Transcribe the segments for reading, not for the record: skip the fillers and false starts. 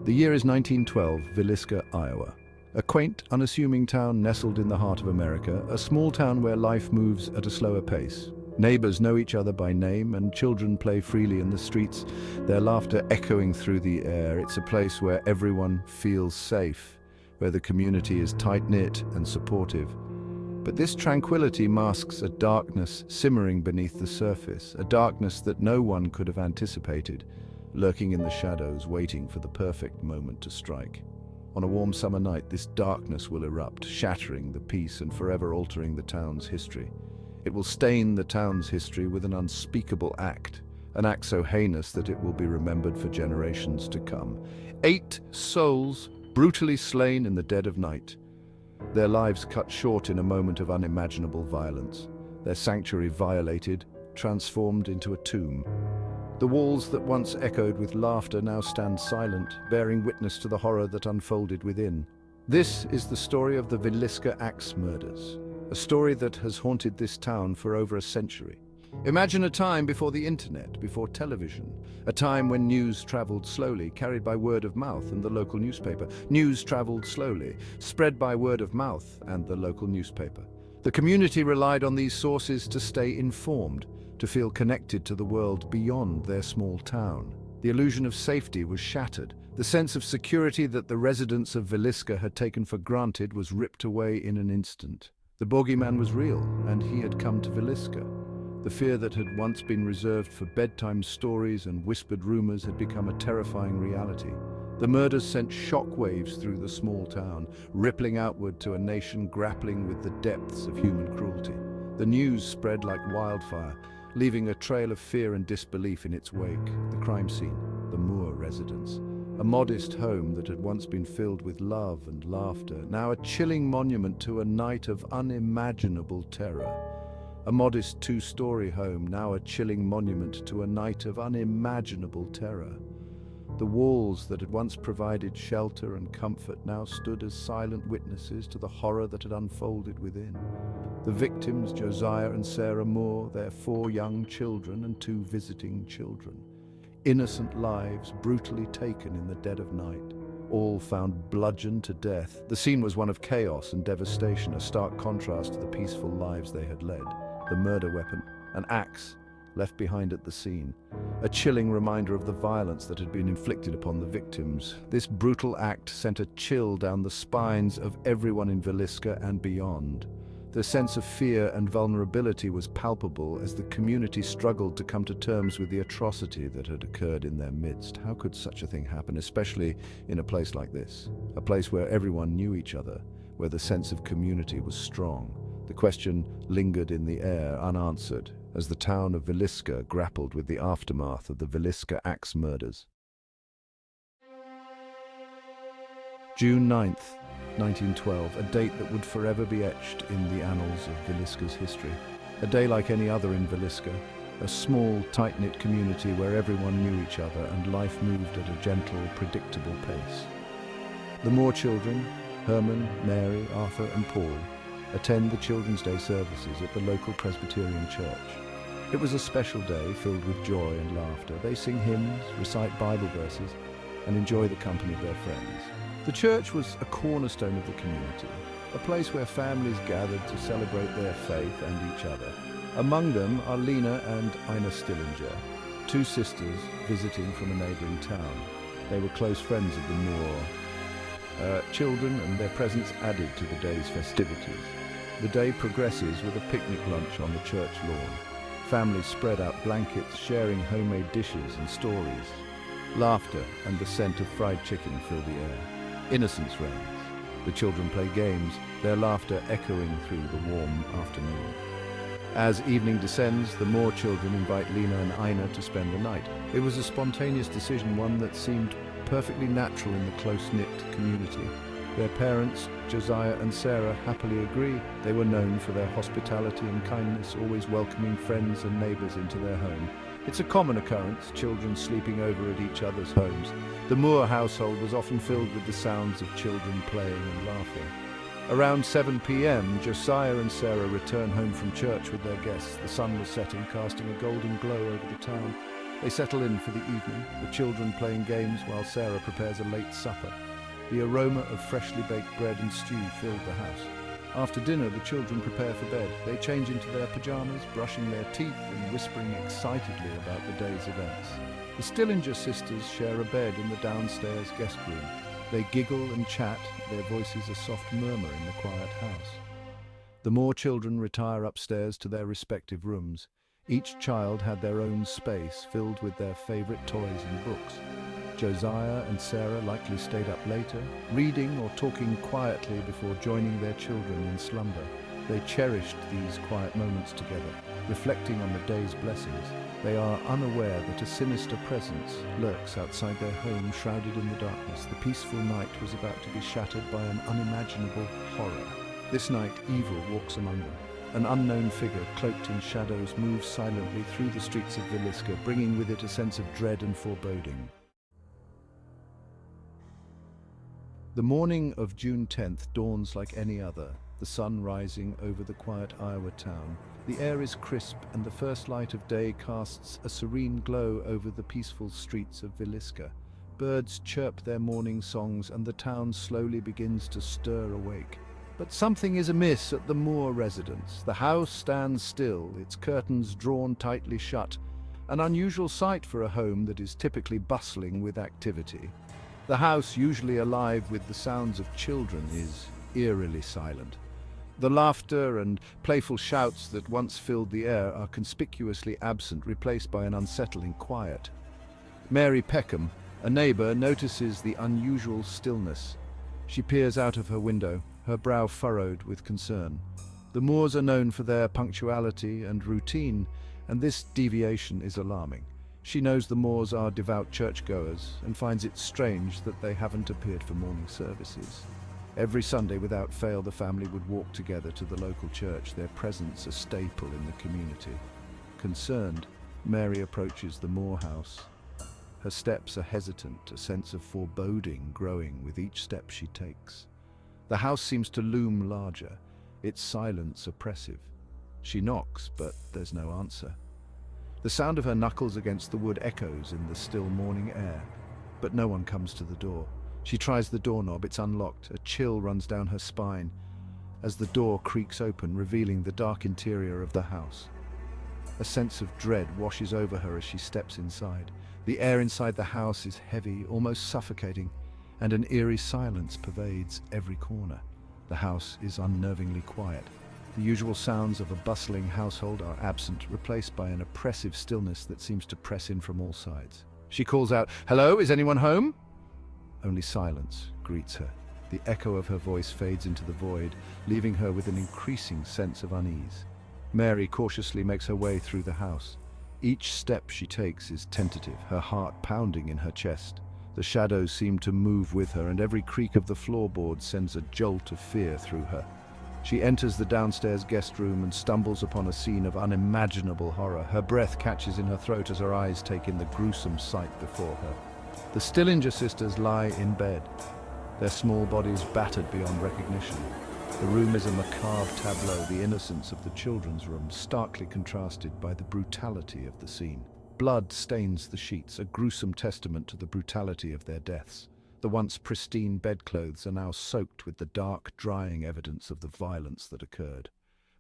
The year is 1912, Villisca, Iowa. A quaint, unassuming town nestled in the heart of America, a small town where life moves at a slower pace. Neighbors know each other by name, and children play freely in the streets, their laughter echoing through the air. It's a place where everyone feels safe, where the community is tight-knit and supportive. But this tranquility masks a darkness simmering beneath the surface, a darkness that no one could have anticipated, lurking in the shadows, waiting for the perfect moment to strike. On a warm summer night, this darkness will erupt, shattering the peace and forever altering the town's history. It will stain the town's history with an unspeakable act, an act so heinous that it will be remembered for generations to come. 8 souls brutally slain in the dead of night. Their lives cut short in a moment of unimaginable violence. Their sanctuary violated, transformed into a tomb. The walls that once echoed with laughter now stand silent, bearing witness to the horror that unfolded within. This is the story of the Villisca Axe Murders, a story that has haunted this town for over a century. Imagine a time before the internet, before television, a time when news traveled slowly, carried by word of mouth and the local newspaper. News traveled slowly, spread by word of mouth and the local newspaper. The community relied on these sources to stay informed, to feel connected to the world beyond their small town. The illusion of safety was shattered. The sense of security that the residents of Villisca had taken for granted was ripped away in an instant. The bogeyman was real, and he had come to Villisca. The fear that had once been reserved for bedtime stories and whispered rumors had become a terrifying reality. The murders sent shockwaves through the small town, rippling outward to a nation grappling with the depths of human cruelty. The news spread like wildfire, leaving a trail of fear and disbelief in its wake. The crime scene, the Moore residence, a modest home that had once been filled with love and laughter, now a chilling monument to a night of unimaginable terror. A modest 2-story home, now a chilling monument to a night of unimaginable terror. The walls that had once provided shelter and comfort now stood as silent witnesses to the horror that had unfolded within. The victims, Josiah and Sarah Moore, their 4 young children and 2 visiting children. Innocent lives brutally taken in the dead of night, all found bludgeoned to death. The scene was one of chaos and devastation, a stark contrast to the peaceful lives they had led. The murder weapon, an axe, left behind at the scene, a chilling reminder of the violence that had been inflicted upon the victims. This brutal act sent a chill down the spines of everyone in Villisca and beyond. The sense of fear and vulnerability was palpable as the community struggled to come to terms with the atrocity that had occurred in their midst. How could such a thing happen, especially in a place like this? A place where everyone knew each other, where the sense of community was strong. The question lingered in the air, unanswered, as the town of Villisca grappled with the aftermath of the Villisca Axe Murders. June 9th, 1912, a date that would forever be etched in the annals of Villisca's history. A day like any other in Villisca, a small, tight-knit community where everyone knew each other and life moved at a gentle, predictable pace. The Moore children, Herman, Mary, Arthur and Paul, attend the Children's Day services at the local Presbyterian church. It was a special day filled with joy and laughter. They sing hymns, recite Bible verses, and enjoy the company of their friends. The church was a cornerstone of the community, a place where families gathered to celebrate their faith and each other. Among them are Lena and Ina Stillinger, 2 sisters visiting from a neighboring town. They were close friends of the Moore children, and their presence added to the day's festivities. The day progresses with a picnic lunch on the church lawn. Families spread out blankets, sharing homemade dishes and stories. Laughter and the scent of fried chicken fill the air. Innocence reigns. The children play games, their laughter echoing through the warm afternoon. As evening descends, the Moore children invite Lena and Ina to spend the night. It was a spontaneous decision, one that seemed perfectly natural in the close-knit community. Their parents, Josiah and Sarah, happily agree. They were known for their hospitality and kindness, always welcoming friends and neighbors into their home. It's a common occurrence, children sleeping over at each other's homes. The Moore household was often filled with the sounds of children playing and laughing. Around 7 p.m., Josiah and Sarah return home from church with their guests. The sun was setting, casting a golden glow over the town. They settle in for the evening, the children playing games while Sarah prepares a late supper. The aroma of freshly baked bread and stew filled the house. After dinner, the children prepare for bed. They change into their pajamas, brushing their teeth and whispering excitedly about the day's events. The Stillinger sisters share a bed in the downstairs guest room. They giggle and chat, their voices a soft murmur in the quiet house. The Moore children retire upstairs to their respective rooms. Each child had their own space filled with their favorite toys and books. Josiah and Sarah likely stayed up later, reading or talking quietly before joining their children in slumber. They cherished these quiet moments together, reflecting on the day's blessings. They are unaware that a sinister presence lurks outside their home, shrouded in the darkness. The peaceful night was about to be shattered by an unimaginable horror. This night, evil walks among them. An unknown figure, cloaked in shadows, moves silently through the streets of Villisca, bringing with it a sense of dread and foreboding. The morning of June 10th dawns like any other, the sun rising over the quiet Iowa town. The air is crisp and the first light of day casts a serene glow over the peaceful streets of Villisca. Birds chirp their morning songs and the town slowly begins to stir awake. But something is amiss at the Moore residence. The house stands still, its curtains drawn tightly shut, an unusual sight for a home that is typically bustling with activity. The house, usually alive with the sounds of children, is eerily silent. The laughter and playful shouts that once filled the air are conspicuously absent, replaced by an unsettling quiet. Mary Peckham, a neighbor, notices the unusual stillness. She peers out of her window, her brow furrowed with concern. The Moores are known for their punctuality and routine, and this deviation is alarming. She knows the Moores are devout churchgoers and finds it strange that they haven't appeared for morning services. Every Sunday, without fail, the family would walk together to the local church, their presence a staple in the community. Concerned, Mary approaches the Moore house. Her steps are hesitant, a sense of foreboding growing with each step she takes. The house seems to loom larger, its silence oppressive. She knocks, but there's no answer. The sound of her knuckles against the wood echoes in the still morning air, but no one comes to the door. She tries the doorknob, it's unlocked. A chill runs down her spine as the door creaks open, revealing the dark interior of the house. A sense of dread washes over her as she steps inside. The air inside the house is heavy, almost suffocating, and an eerie silence pervades every corner. The house is unnervingly quiet. The usual sounds of a bustling household are absent, replaced by an oppressive stillness that seems to press in from all sides. She calls out, "Hello, is anyone home?" Only silence greets her. The echo of her voice fades into the void, leaving her with an increasing sense of unease. Mary cautiously makes her way through the house. Each step she takes is tentative, her heart pounding in her chest. The shadows seem to move with her, and every creak of the floorboards sends a jolt of fear through her. She enters the downstairs guest room and stumbles upon a scene of unimaginable horror. Her breath catches in her throat as her eyes take in the gruesome sight before her. The Stillinger sisters lie in bed, their small bodies battered beyond recognition. The room is a macabre tableau, the innocence of the children's room, starkly contrasted by the brutality of the scene. Blood stains the sheets, a gruesome testament to the brutality of their deaths. The once pristine bedclothes are now soaked with the dark, drying evidence of the violence that occurred.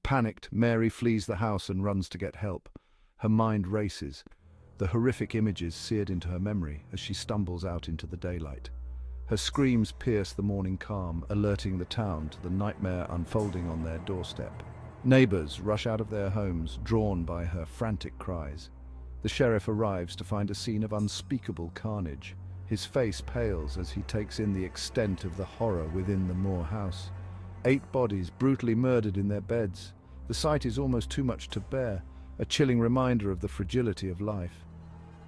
Panicked, Mary flees the house and runs to get help. Her mind races, the horrific images seared into her memory as she stumbles out into the daylight. Her screams pierce the morning calm, alerting the town to the nightmare unfolding on their doorstep. Neighbors rush out of their homes, drawn by her frantic cries. The sheriff arrives to find a scene of unspeakable carnage. His face pales as he takes in the extent of the horror within the Moore house. 8 bodies brutally murdered in their beds. The sight is almost too much to bear, a chilling reminder of the fragility of life.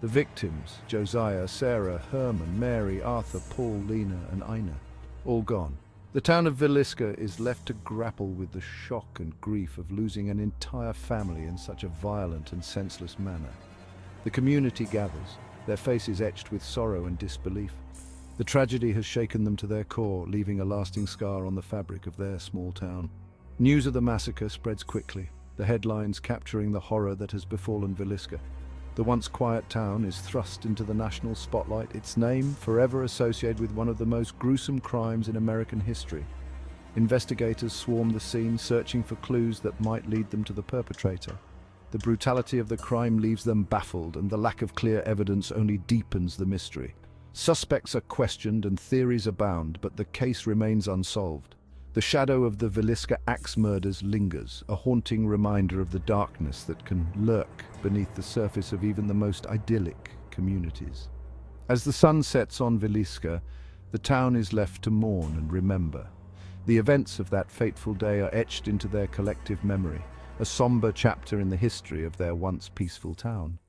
The victims, Josiah, Sarah, Herman, Mary, Arthur, Paul, Lena, and Ina, all gone. The town of Villisca is left to grapple with the shock and grief of losing an entire family in such a violent and senseless manner. The community gathers, their faces etched with sorrow and disbelief. The tragedy has shaken them to their core, leaving a lasting scar on the fabric of their small town. News of the massacre spreads quickly, the headlines capturing the horror that has befallen Villisca. The once quiet town is thrust into the national spotlight, its name forever associated with one of the most gruesome crimes in American history. Investigators swarm the scene, searching for clues that might lead them to the perpetrator. The brutality of the crime leaves them baffled, and the lack of clear evidence only deepens the mystery. Suspects are questioned and theories abound, but the case remains unsolved. The shadow of the Villisca Axe Murders lingers, a haunting reminder of the darkness that can lurk beneath the surface of even the most idyllic communities. As the sun sets on Villisca, the town is left to mourn and remember. The events of that fateful day are etched into their collective memory, a somber chapter in the history of their once peaceful town.